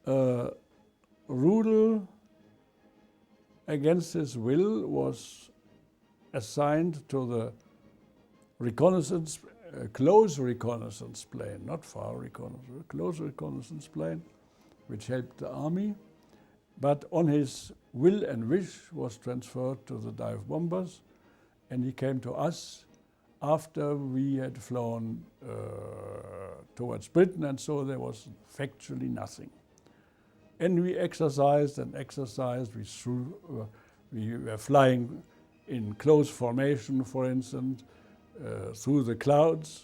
Rudel, against his will, was assigned to the reconnaissance, close reconnaissance plane, not far reconnaissance, close reconnaissance plane, which helped the army. But on his will and wish was transferred to the dive bombers, and he came to us after we had flown towards Britain, and so there was factually nothing. And we exercised and exercised. We were flying in close formation, for instance, through the clouds,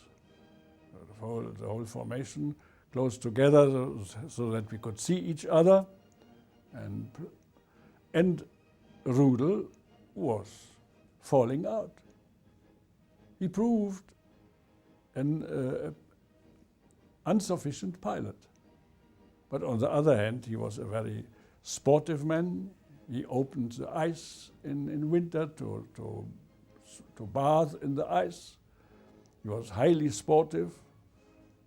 the whole formation, close together so that we could see each other. And Rudel was falling out. He proved an insufficient pilot. But on the other hand, he was a very sportive man. He opened the ice in winter to bath in the ice. He was highly sportive.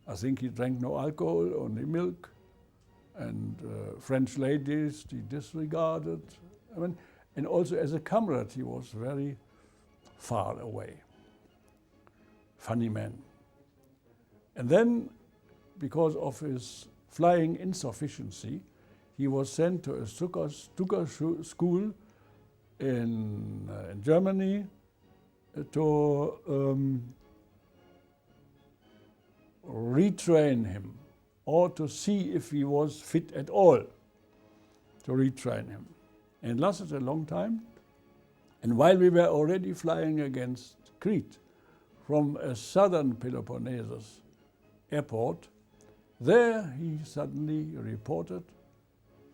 I think he drank no alcohol, only milk. And French ladies he disregarded. I mean, and also as a comrade, he was very far away. Funny man. And then, because of his flying insufficiency, he was sent to a stuka school in Germany to retrain him, or to see if he was fit at all, to retrain him. And it lasted a long time. And while we were already flying against Crete from a southern Peloponnesus airport, there he suddenly reported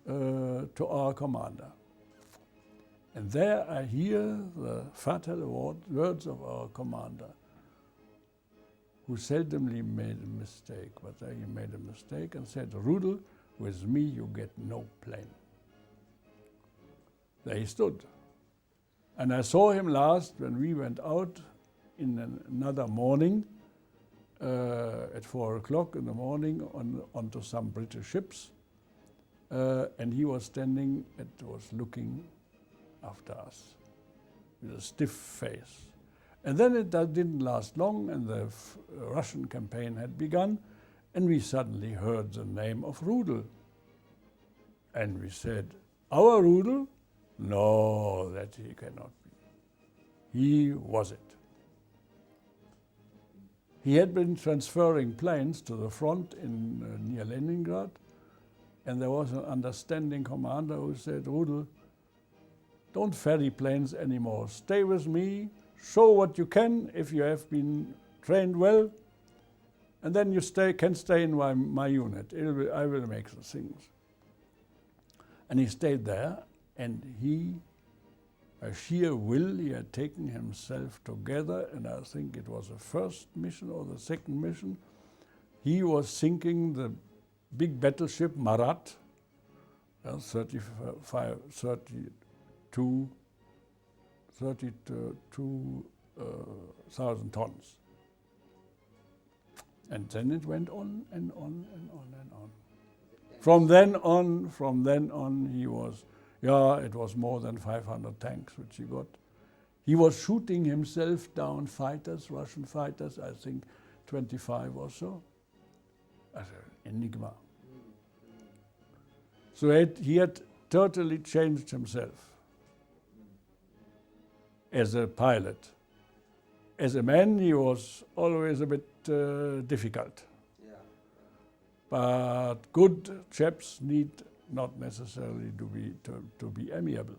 to our commander. And there I hear the fatal words of our commander, who seldomly made a mistake, but there he made a mistake and said, "Rudel, with me you get no plane." There he stood. And I saw him last when we went out in another morning, at 4 o'clock in the morning, onto some British ships. And he was standing and was looking after us with a stiff face. And then it didn't last long, and the Russian campaign had begun, and we suddenly heard the name of Rudel. And we said, "Our Rudel? No, that he cannot be." He was it. He had been transferring planes to the front near Leningrad, and there was an understanding commander who said, "Rudel, don't ferry planes anymore. Stay with me. Show what you can if you have been trained well, and then you can stay in my unit. I will make the things." And he stayed there, and by sheer will, he had taken himself together, and I think it was the first mission or the second mission. He was sinking the big battleship Marat, 32,000 tons. And then it went on and on and on and on. From then on, he was, it was more than 500 tanks which he got. He was shooting himself down fighters, Russian fighters, I think 25 or so. As an enigma. So he had totally changed himself as a pilot. As a man, he was always a bit difficult. Yeah. But good chaps need not necessarily to be amiable.